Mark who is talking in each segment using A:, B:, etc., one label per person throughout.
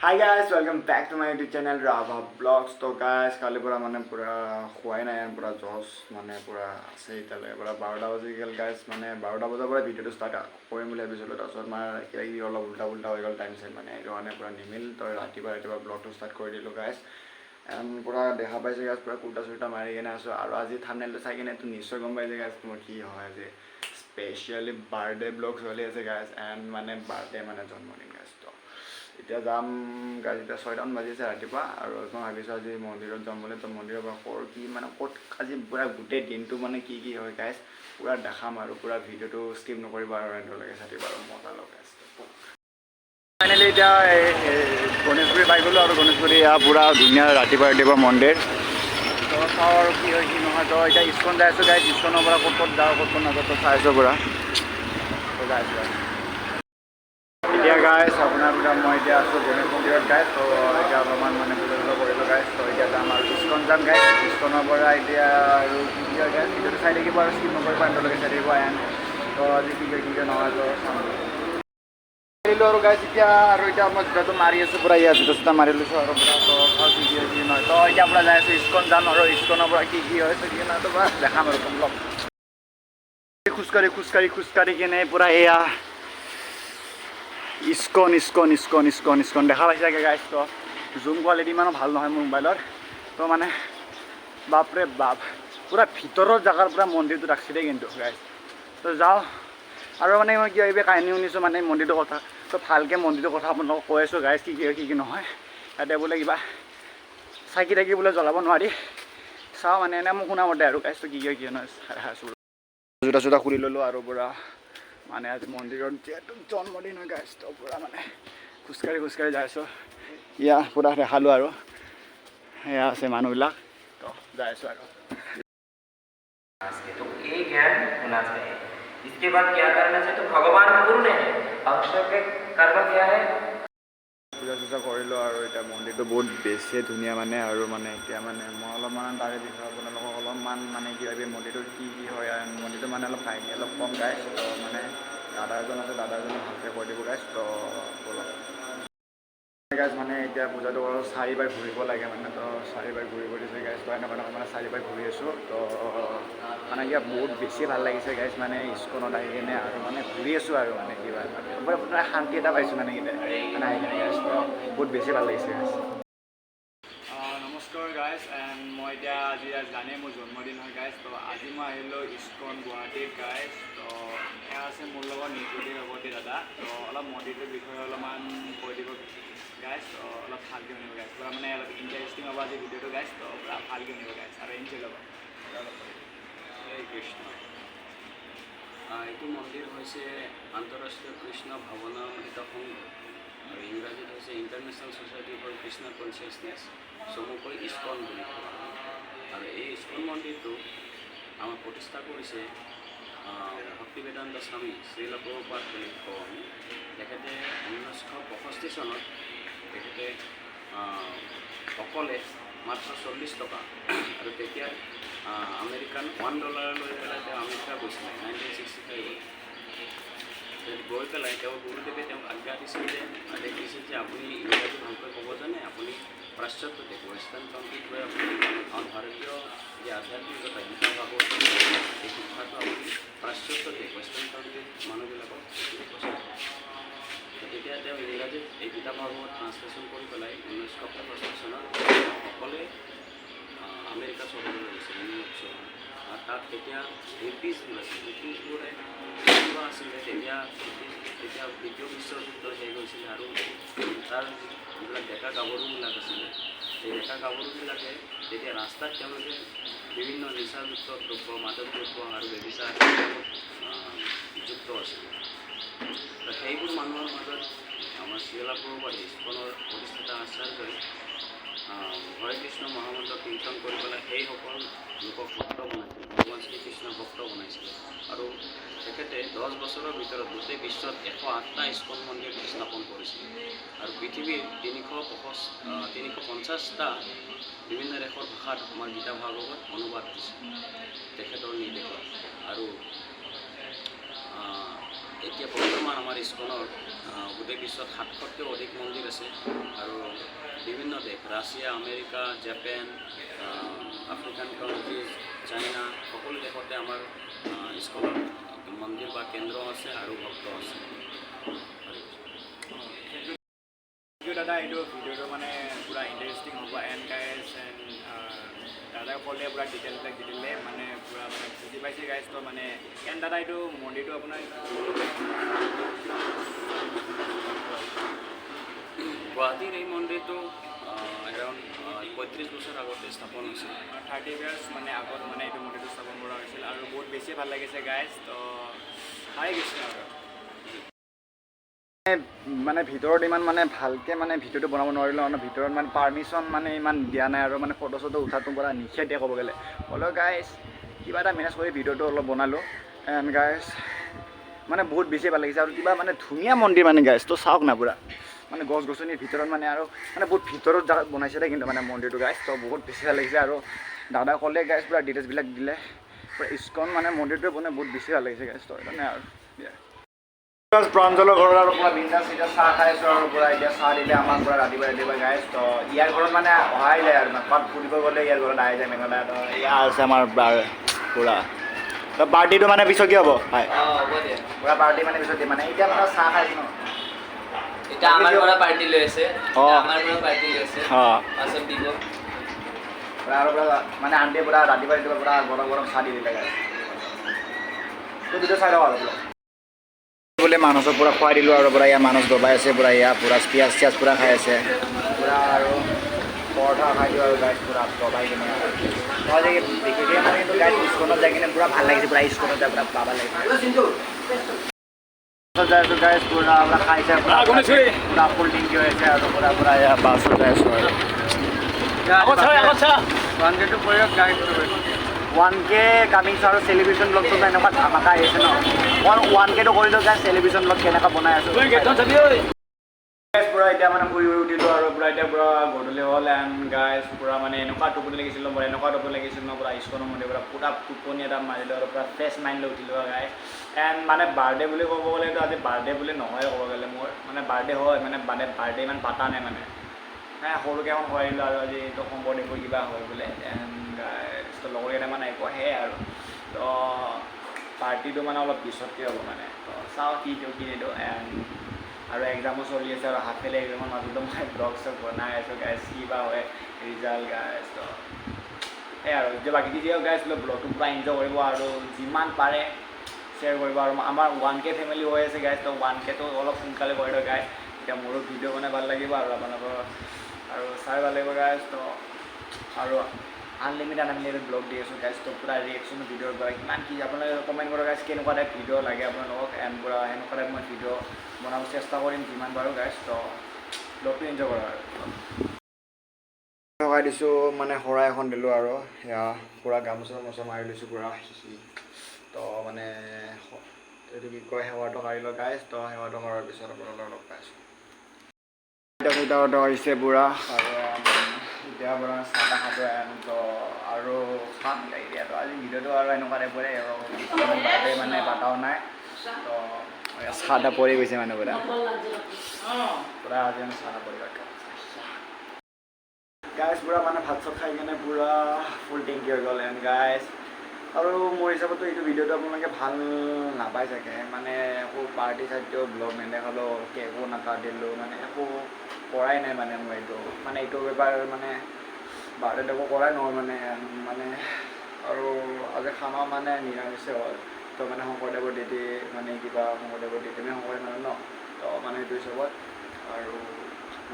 A: Hi guys, welcome back to my YouTube channel Rava Vlogs. So guys, kali pura mane pura khuai na yan pura jos mane pura ase itale pura 12 baje gel guys mane 12 bajar pura video to start korim bole episode ta sor mar ki olo ulta hoi gol time se mane eto ane pura nimil to rati pura vlog to start kori dilu guys. And pura dekha paise guys pura kurta surta mari kena aso aru aji thumbnail to sai kena to nischoi gom paise guys mor ki hoy aje specially birthday vlogs holi ase guys and mane birthday mane janmodin guys to এতিয়া যাম গাড়ী এতিয়া 6টামান বাজিছে ৰাতিপুৱা আৰু মই ভাবিছোঁ আজি মন্দিৰত যাম বুলি তো মন্দিৰৰ পৰা ক'ৰ কি মানে ক'ত আজি পুৰা গোটেই দিনটো মানে কি কি হয় গাইছ পুৰা দেখাম আৰু পুৰা ভিডিঅ'টো স্কিপ নকৰিব আৰু এণ্ডলৈকে চাই আৰু মজা লগ গাইছ ফাইনেলি এতিয়া গণেশগুৰি পাই গ'লোঁ আৰু গণেশগুৰি পুৰা ধুনীয়া ৰাতিপুৱা মন্দিৰ তো চাওঁ আৰু কি হয় কি নহয় তো এতিয়া ইস্কন যাই আছোঁ গাইছ ইস্কনৰ পৰা ক'ত ক'ত যাওঁ ক'ত ক'ত নাযাওঁ তো চাই আছোঁ পুৰা তো যাই আছোঁ এতিয়া গাইছ আপোনাৰ মই এতিয়া আছোঁ গণেশ মন্দিৰত গাইছ তো এতিয়া অলপমান মানে পূজা কৰিলোঁ গাইছ তো এতিয়া যাম আৰু ইস্কন যাম গাইছ ইস্কনৰ পৰা এতিয়া আৰু কি কি হয় গাইছ ভিডিঅ'টো চাই থাকিব আৰু স্কিপ নকৰিব এণ্ডলৈকে চাই থাকিব এণ্ড তো আজি কি কি নহয় তো চাম মাৰিলোঁ আৰু গাইছ এতিয়া আৰু এতিয়া মই জোতাটো মাৰি আছোঁ পূৰা ইয়াত জোতা চোতা মাৰি লৈছোঁ আৰু পূৰা তো চাওঁ কি কি নহয় তো এতিয়া পৰা যাই আছোঁ ইস্কন যাম আৰু ইস্কনৰ পৰা কি হয় কি নহয় তো বাৰু দেখাম আৰু অলপ খোজকাঢ়ি কিনে পূৰা এয়া ইস্কন দেখা পাইছাগে গাইছ তো জুম কোৱালিটি ইমানো ভাল নহয় মোৰ মোবাইলৰ তো মানে বাপৰে বাপ পুৰা ভিতৰৰ জেগাৰ পৰা মন্দিৰটো ৰাখিছে দেই কিন্তু গাইছ তো যাওঁ আৰু মানে মই কিবা কিবি কাহিনী শুনিছোঁ মানে মন্দিৰটোৰ কথা তো ভালকৈ মন্দিৰটোৰ কথা আপোনালোকক কৈ আছোঁ গাইছ কি কি নহয় ইয়াতে বোলে কিবা চাকি তাকি বোলে জ্বলাব নোৱাৰি চাওঁ মানে এনে মোক শুনা মতে আৰু গাইছটো কি নহয় চাই আছোঁ জোতা চোতা খুলি ল'লোঁ আৰু পূৰা মানে আজি মন্দিৰত যিহেতু জন্মদিন হয় গাইছ তো পূৰা মানে খোজকাঢ়ি যাই আছোঁ ইয়া পূৰা দেখালোঁ আৰু এয়া আছে মানুহবিলাক তো যাই আছোঁ আৰু
B: तो ये ज्ञान होना चाहिए। इसके बाद क्या करना चाहिए तो भगवान पूर्ण है अक्षर के कर्म क्या है
A: পূজা চূজা কৰিলোঁ আৰু এতিয়া মন্দিৰটো বহুত বেছিয়ে ধুনীয়া মানে আৰু মানে এতিয়া মানে মই অলপমান তাৰে বিষয়ে আপোনালোকক অলপমান মানে কিবা কিবি মন্দিৰটো কি হয় আৰু মন্দিৰটো মানে অলপ কাহিনী অলপ কম গাইছ তো মানে দাদা এজন আছে দাদাজনে ভালকৈ কৈ দিব গাইছ তো গাইছ মানে এতিয়া পূজাটো অলপ 4 বাৰ ঘূৰিব লাগে মানে তো 4 বাৰ ঘূৰিব দিছে গাইছ তো এনেকুৱা মানে 4 বাৰ ঘূৰি আছোঁ তো মানে কিবা বহুত বেছি ভাল লাগিছে গাইছ মানে ইস্কনত আহি কিনে আৰু মানে ঘূৰি আছোঁ আৰু মানে কিবা মানে শান্তি এটা পাইছোঁ মানে কিনে মানে আহি কিনে গাইছ তো বহুত বেছি ভাল লাগিছে গাইছ নমস্কাৰ গাইছ এণ্ড মই এতিয়া আজি জানে মোৰ জন্মদিন হয় গাইছ তো আজি মই আহিলোঁ ইস্কন গুৱাহাটীত গাইছ তো এয়া আছে মোৰ লগত নিকুতি লগতে দাদা তো অলপ মন্দিৰটোৰ বিষয়ে অলপমান কৈ দিব গাইছ তো অলপ ভালকৈ শুনিব গাইছ পূৰা মানে অলপ ইণ্টাৰেষ্টিং হ'ব আজি ভিডিঅ'টো গাইছ তো পূৰা ভালকৈ শুনিব গাইছ আৰু এনজয় ল'ব
C: হৰে কৃষ্ণ এইটো মন্দিৰ হৈছে আন্তঃৰাষ্ট্ৰীয় কৃষ্ণ ভাৱনামৃত সংঘ আৰু ইংৰাজীত হৈছে international society for Krishna consciousness চমুকৈ ইস্কন বুলি কোৱা হয় আৰু এই ইস্কন মন্দিৰটো আমাৰ প্ৰতিষ্ঠা কৰিছে ভক্তিবেদান্ত স্বামী শ্ৰীল প্ৰভুপাদ বুলি কওঁ আমি তেখেতে 1965 চনত তেখেতে অকলে মাত্ৰ 40 টকা আৰু তেতিয়া আমেৰিকান $1 লৈ পেলাই তেওঁ আমেৰিকা গৈছিলে 1965 গৈ পেলাই তেওঁ গুৰুদেৱে তেওঁক আজ্ঞা দিছিল যে দেখিছিল যে আপুনি ইংৰাজী ভালকৈ ক'ব জানে আপুনি পাশ্চাত্য দেশ ৱেষ্টাৰ্ণ কাণ্ট্ৰিত গৈ আপুনি আমাৰ ভাৰতীয় যে আধ্যাত্মিকতা গীতা ভাগৱত এই শিক্ষাটো আপুনি পাশ্চাত্য দেশ ৱেষ্টাৰ্ণ কাণ্ট্ৰিৰ মানুহবিলাকক প্ৰচাৰ কৰে তেতিয়া তেওঁ ইংৰাজীত এই গীতা ভাগৱত ট্ৰান্সলেশ্যন কৰি পেলাই 1965 চনত অকলে আমেৰিকা চহৰলৈ গৈছিল নিউয়ৰ্ক চহৰ আৰু তাত তেতিয়া ব্ৰিটিছবোৰ আছিল ব্ৰিটিছবোৰে কিবা আছিলে তেতিয়া দ্বিতীয় বিশ্বযুদ্ধ শেষ হৈছিলে আৰু তাৰ যিবিলাক ডেকা গাভৰুবিলাক আছিলে সেই ডেকা গাভৰুবিলাকে তেতিয়া ৰাস্তাত তেওঁলোকে বিভিন্ন নিচাযুক্ত দ্ৰব্য মাদক দ্ৰব্য আৰু বেবিচাৰ যুক্ত আছিলে সেইবোৰ মানুহৰ মাজত আমাৰ শ্ৰীল প্ৰভুপাদ ইস্কনৰ প্ৰতিষ্ঠাতা আচাৰ্যই হৰে কৃষ্ণ মহামন্ত্ৰ কীৰ্তন কৰি পেলাই সেইসকল লোকক ভক্ত বনাইছিল ভগৱান শ্ৰীকৃষ্ণ ভক্ত বনাইছিল আৰু তেখেতে 10 বছৰৰ ভিতৰত গোটেই বিশ্বত 108টা ইস্কন মন্দিৰ স্থাপন কৰিছিল আৰু পৃথিৱীৰ 350টা বিভিন্ন দেশৰ ভাষাত আমাৰ গীতা ভাগৱত অনুবাদ দিছিল তেখেতৰ নিৰ্দেশত আৰু এতিয়া বৰ্তমান আমাৰ ইস্কনৰ গোটেই বিশ্বত 700তকৈও অধিক মন্দিৰ আছে আৰু Russia, America, Japan, African countries, China সকলো দেশতে আমাৰ ইস্কনৰ মন্দিৰ বা কেন্দ্ৰ আছে আৰু ভক্ত আছে।
A: দাদা এইটো ভিডিঅ'টো মানে পূৰা ইণ্টাৰেষ্টিং হ'ব এণ্ড গাইজ এণ্ড দাদাই ক'লে পূৰা ডিটেইলবিলাক দি দিলে মানে পূৰা মানে বুজি পাইছে গাইজ তো মানে এণ্ড দাদা এইটো মন্দিৰটো আপোনাৰ
C: গুৱাহাটীৰ এই মন্দিৰটো এৰাউণ্ড 35 বছৰ আগতে স্থাপন হৈছিল।
A: 30 ইয়াৰ্ছ মানে আগত মানে এইটো মন্দিৰটো স্থাপন কৰা হৈছিল আৰু বহুত বেছি ভাল লাগিছে গাইজ তো হাই গৈছে আৰু মানে ভিতৰত ইমান মানে ভালকৈ মানে ভিডিঅ'টো বনাব নোৱাৰিলোঁ আৰু ভিতৰত মানে পাৰ্মিশ্যন মানে ইমান দিয়া নাই আৰু মানে ফটো চটো উঠাটো পৰা নিষেধে ক'ব গ'লে হ'লেও গাইজ কিবা এটা মেনেজ কৰি ভিডিঅ'টো অলপ বনালোঁ এণ্ড গাইজ মানে বহুত বেছি ভাল লাগিছে আৰু কিবা মানে ধুনীয়া মন্দিৰ মানে গাইজ তো চাওক না পূৰা মানে গছ গছনিৰ ভিতৰত মানে আৰু মানে বহুত ভিতৰত জেগাত বনাইছিলে কিন্তু মানে মন্দিৰটো গাইজ তো বহুত বেছি ভাল লাগিছে আৰু দাদা ক'লে গাইজ পূৰা ডিটেইলছবিলাক দিলে পূৰা ইস্কন মানে মন্দিৰটোৱে বনাই বহুত বেছি ভাল লাগিছে গাইজ তো সেইকাৰণে আৰু প্ৰাঞ্জলৰ ঘৰত আৰু পূৰা বিন্দাছ এতিয়া চাহ খাইছোঁ আৰু পূৰা এতিয়া চাহ দিলে আমাক পূৰা ৰাতিপুৱা গাইজ তো ইয়াৰ ঘৰত মানে অহাই যায় আৰু ক'ৰবাত ফুৰিব গ'লে ইয়াৰ ঘৰত আহি যায় মেঘালয় তো ইয়াৰ আছে আমাৰ পূৰা তো পাৰ্টিটো মানে পিছত কি হ'ব হয়
B: হ'ব দে
A: পূৰা পাৰ্টি মানে পিছত দিয়ে মানে এতিয়া মানে চাহ খাইছোঁ ন
B: এতিয়া আমাৰ পৰা পাৰ্টি লৈ আছে
A: অঁ
B: আমাৰ পৰা পাৰ্টি লৈ আছে
A: অঁ
B: পাছত দিব
A: পূৰা আৰু পূৰা মানে আণ্টিয়ে পূৰা ৰাতিপুৱা পূৰা গৰম গৰম চাহ দি দিলে গাইজ তো ভিডিঅ' চাই লওঁ আৰু বোলে মানসক পূৰা খুৱাই দিলোঁ আৰু পূৰা ইয়াৰ মানস দবাই আছে পূৰা ইয়াৰ পূৰা পিঁয়াজ চিয়াজ পূৰা খাই আছে পূৰা আৰু পৰঠা খাই দিওঁ আৰু গাইজ পূৰা দবাই কিনে মই যে বিশেষকৈ মানে কিন্তু গাইজ ইস্কনত যাই কিনে পূৰা ভাল লাগিছে পূৰা ইস্কনত যাই পূৰা পাবা লাগিছে যাই আছোঁ গাইজ পূৰা পূৰা খাইছে পূৰা ফুল টিংকি হৈ আছে আৰু পূৰা পূৰা ইয়াৰ বাছত যাই আছোঁ আৰু 1K কামিংছ আৰু চেলিব্ৰেশ্যন ব্লগটো এনেকুৱা ধামাকা আহিছে ন মই 1Kটো কৰিলোঁ গাইজ চেলিব্ৰেশ্যন ব্লগ কেনেকুৱা বনাই আছোঁ পূৰা এতিয়া মানে শুই উঠিলোঁ আৰু পূৰা এতিয়া পূৰা গধূলি হ'ল এণ্ড গাইজ পূৰা মানে এনেকুৱা টোপনি লাগিছিলোঁ মোৰ এনেকুৱা টোপনি লাগিছিল ন পূৰা ইস্কনৰ মন্দিৰ পূৰা টোপনি এটা মাৰিলোঁ আৰু পূৰা ফ্ৰেছ মাইণ্ড লৈ উঠিলোঁ গাইজ এণ্ড মানে বাৰ্থডে বুলি ক'ব গ'লেতো আজি বাৰ্থডে বুলি নহয় ক'ব গ'লে মোৰ মানে বাৰ্থডে হয় মানে বাৰ্থডে ইমান পাতা নাই মানে সৰুকৈ এখন খুৱাই দিলোঁ আৰু আজি এইটো শংকৰদেৱৰ কিবা হয় বোলে এণ্ড গাইজ লগৰ কেইটামান আহিব সেয়াই আৰু তো পাৰ্টিটো মানে অলপ পিছতকৈ হ'ব মানে তো চাওঁ কি নিদিওঁ এণ্ড আৰু এক্সামো চলি আছে আৰু হাফ ফেলে এক্সামৰ মাজতো মই ব্লগ চগ বনাই আছোঁ গাইজ কি বা হয় ৰিজাল্ট গাইজ তো সেই আৰু যে বাকী যি গাইজ ব্লগটো পূৰা এনজয় কৰিব আৰু যিমান পাৰে শ্বেয়াৰ কৰিব আৰু আমাৰ 1K ফেমিলি হৈ আছে গাইজ তো 1Kটো অলপ সোনকালে কৰি দিয়ক গাইজ এতিয়া মোৰো ভিডিঅ' বনাই ভাল লাগিব আৰু আপোনালোকৰ আৰু চাই ভাল লাগিব গাইজ তো আৰু আনলিমিটেড ব্লগ দি আছোঁ গাইজ তো পূৰা ৰিয়েকশ্যন ভিডিঅ'ৰ পৰা কিমান কি আপোনালোকে কমেণ্ট কৰক গাইজ কেনেকুৱা টাইপ ভিডিঅ' লাগে আপোনালোকক এণ্ড পূৰা সেনেকুৱা টাইপ মই ভিডিঅ' বনাব চেষ্টা কৰিম যিমান পাৰোঁ গাইজ তো ব্লগটো এনজয় কৰা আৰু লগাই দিছোঁ মানে শৰাই এখন দিলোঁ আৰু সেয়া পূৰা গামোচা চামোচা মাৰি লৈছোঁ পূৰা তো মানে এইটো কি কয় সেৱাটো কাঢ়িলোঁ গাইজ তো সেৱাটো কৰাৰ পিছত আপোনালোকক লগ পাইছোঁ এতিয়া হৈছে পূৰা আৰু এতিয়া পৰা চাহ তাহ খাব তো আৰু খাম এতিয়াতো আজি ভিডিঅ'টো আৰু এনেকুৱা টাইপৰে আৰু বাৰ্থডে মানে পাতাও নাই তো চাহ তাহ পৰি গৈছে মানে পূৰা আজি আমি চাহ তাহ পৰি গাইজ পূৰা মানে ভাত চাত খাই কিনে পূৰা ফুল টেংকি হৈ গ'ল এণ্ড গাইজ আৰু মোৰ হিচাপতো এইটো ভিডিঅ'টো আপোনালোকে ভাল নাপাই চাগে মানে একো পাৰ্টি চাৰ্টিও ব্লগ নেদেখালোঁ কেকো নাকাটিলোঁ মানে একো কৰাই নাই মানে মই এইটো এবাৰ মানে বাৰ্থডেত একো কৰাই নহয় মানে আৰু আজি খানা মানে নিৰামিষে হ'ল তো মানে শংকৰদেৱৰ তিথি মানে কিবা শংকৰদেৱৰ তিথি মানে শংকৰদেৱ মানে ন তো মানে সেইটো হিচাপত আৰু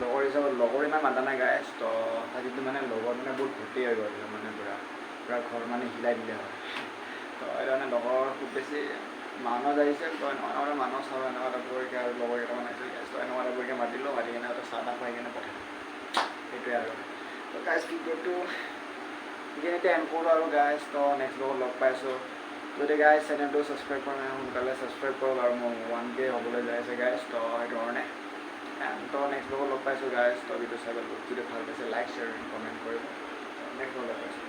A: লগৰ হিচাপত লগৰ ইমান মাতা নাই গাইজ তো আজিতো মানে লগৰ মানে বহুত ভৰ্তি হৈ গ'ল মানে পূৰা ঘৰ মানে হিলাই দিলে হয় তো সেইকাৰণে লগৰ খুব বেছি মানুহ আহিছে তো এনেকুৱা মানুহ চাওঁ এনেকুৱা টাইপৰকৈ আৰু লগৰ কেইটামান আহিছিল গাইজ তো এনেকুৱা টাইপৰকৈ মাতিলোঁ মাতি কিনে চাহ তাহ খুৱাই কিনে পঠালোঁ সেইটোৱে আৰু তো গাইজ ভিডিঅ'টো সেইখিনি এতিয়া এণ্ড কৰোঁ আৰু গাইজ তো নেক্সট লগত লগ পাইছোঁ যদি গাইজ চেনেলটো ছাবস্ক্ৰাইব কৰা নাই সোনকালে ছাবস্ক্ৰাইব কৰক আৰু মোৰ 1K হ'বলৈ যাই আছে গাইজ তো সেইটো কাৰণে তো নেক্সট লগত লগ পাইছোঁ গাইজ তো ভিডিঅ' চাই ভিডিঅ' ভাল পাইছে লাইক শ্বেয়াৰ কমেণ্ট কৰিব নেক্সট লগত লগ পাইছোঁ